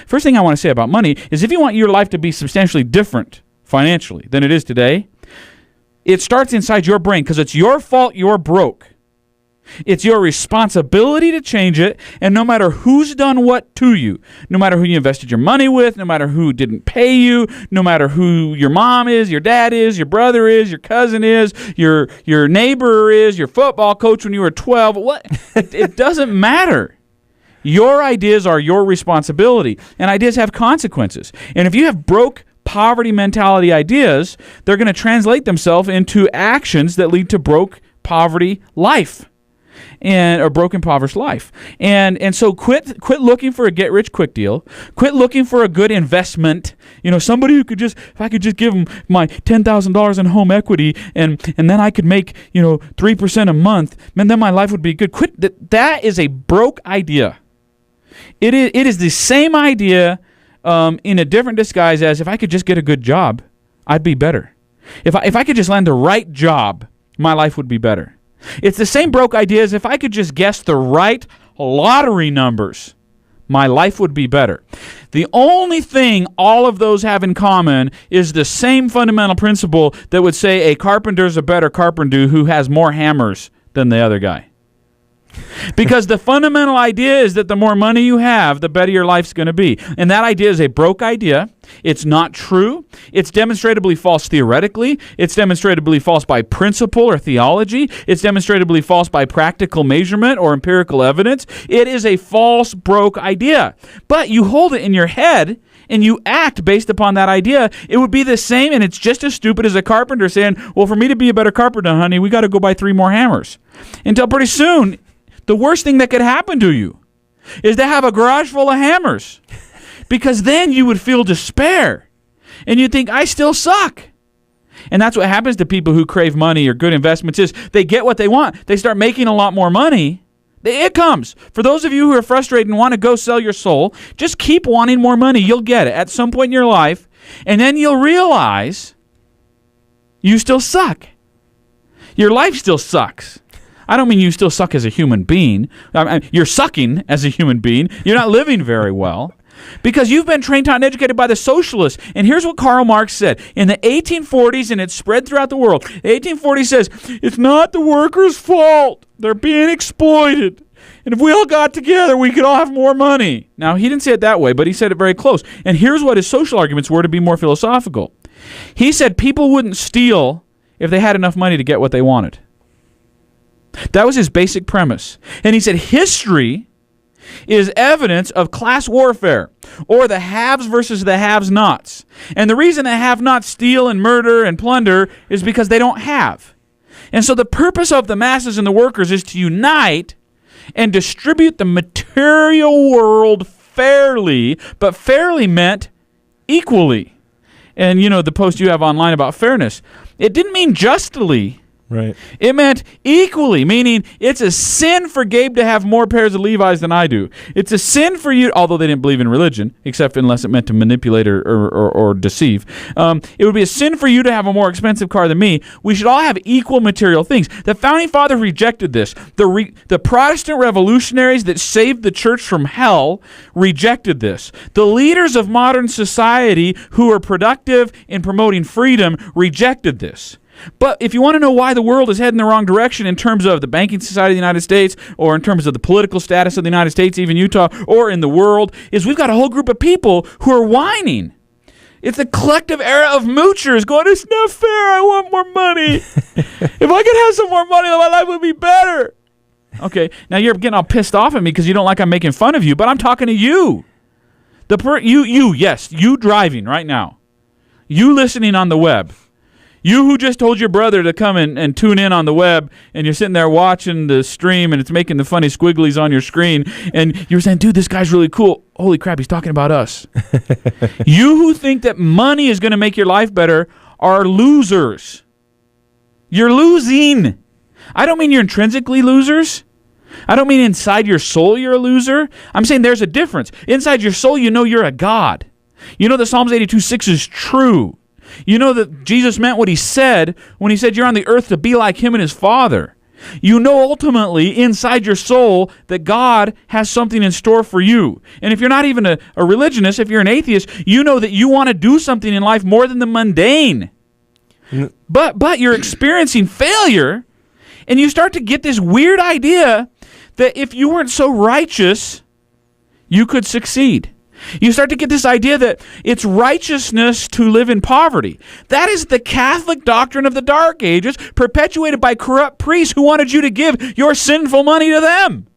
first thing I want to say about money is if you want your life to be substantially different financially than it is today, it starts inside your brain because it's your fault you're broke. It's your responsibility to change it, and no matter who's done what to you, no matter who you invested your money with, no matter who didn't pay you, no matter who your mom is, your dad is, your brother is, your cousin is, your neighbor is, your football coach when you were 12, it doesn't matter. Your ideas are your responsibility, and ideas have consequences. And if you have broke poverty mentality ideas, they're going to translate themselves into actions that lead to broke poverty life. And a broken, impoverished life. And so quit looking for a get-rich-quick deal. Quit looking for a good investment. Somebody who could if I could just give them my $10,000 in home equity and then I could make, 3% a month, and then my life would be good. Quit. That is a broke idea. It is the same idea in a different disguise as if I could just get a good job, I'd be better. If I could just land the right job, my life would be better. It's the same broke idea as if I could just guess the right lottery numbers, my life would be better. The only thing all of those have in common is the same fundamental principle that would say a carpenter's a better carpenter who has more hammers than the other guy. Because the fundamental idea is that the more money you have, the better your life's going to be. And that idea is a broke idea. It's not true. It's demonstrably false theoretically. It's demonstrably false by principle or theology. It's demonstrably false by practical measurement or empirical evidence. It is a false, broke idea. But you hold it in your head and you act based upon that idea, it would be the same, and it's just as stupid as a carpenter saying, well, for me to be a better carpenter, honey, we got to go buy 3 more hammers. Until pretty soon, the worst thing that could happen to you is to have a garage full of hammers, because then you would feel despair and you'd think, I still suck. And that's what happens to people who crave money or good investments is they get what they want. They start making a lot more money. It comes. For those of you who are frustrated and want to go sell your soul, just keep wanting more money. You'll get it at some point in your life, and then you'll realize you still suck. Your life still sucks. I don't mean you still suck as a human being. You're sucking as a human being. You're not living very well because you've been trained, taught, and educated by the socialists. And here's what Karl Marx said. In the 1840s, and it spread throughout the world, the 1840s says, it's not the workers' fault. They're being exploited. And if we all got together, we could all have more money. Now, he didn't say it that way, but he said it very close. And here's what his social arguments were to be more philosophical. He said people wouldn't steal if they had enough money to get what they wanted. That was his basic premise. And he said history is evidence of class warfare, or the haves versus the have-nots. And the reason the have-nots steal and murder and plunder is because they don't have. And so the purpose of the masses and the workers is to unite and distribute the material world fairly, but fairly meant equally. And the post you have online about fairness, it didn't mean justly. Right. It meant equally, meaning it's a sin for Gabe to have more pairs of Levi's than I do. It's a sin for you, although they didn't believe in religion, except unless it meant to manipulate or deceive. It would be a sin for you to have a more expensive car than me. We should all have equal material things. The Founding Fathers rejected this. The Protestant revolutionaries that saved the church from hell rejected this. The leaders of modern society who are productive in promoting freedom rejected this. But if you want to know why the world is heading the wrong direction in terms of the banking society of the United States, or in terms of the political status of the United States, even Utah, or in the world, is we've got a whole group of people who are whining. It's a collective era of moochers going, it's not fair, I want more money. If I could have some more money, my life would be better. Okay, now you're getting all pissed off at me because you don't like I'm making fun of you, but I'm talking to you. Yes, you driving right now. You listening on the web. You who just told your brother to come and tune in on the web, and you're sitting there watching the stream, and it's making the funny squigglies on your screen, and you're saying, dude, this guy's really cool. Holy crap, he's talking about us. You who think that money is going to make your life better are losers. You're losing. I don't mean you're intrinsically losers. I don't mean inside your soul you're a loser. I'm saying there's a difference. Inside your soul, you know you're a God. You know that Psalms 82:6 is true. You know that Jesus meant what he said when he said you're on the earth to be like him and his Father. You know ultimately inside your soul that God has something in store for you. And if you're not even a religionist, if you're an atheist, you know that you want to do something in life more than the mundane. But you're experiencing failure, and you start to get this weird idea that if you weren't so righteous, you could succeed. You start to get this idea that it's righteousness to live in poverty. That is the Catholic doctrine of the Dark Ages, perpetuated by corrupt priests who wanted you to give your sinful money to them.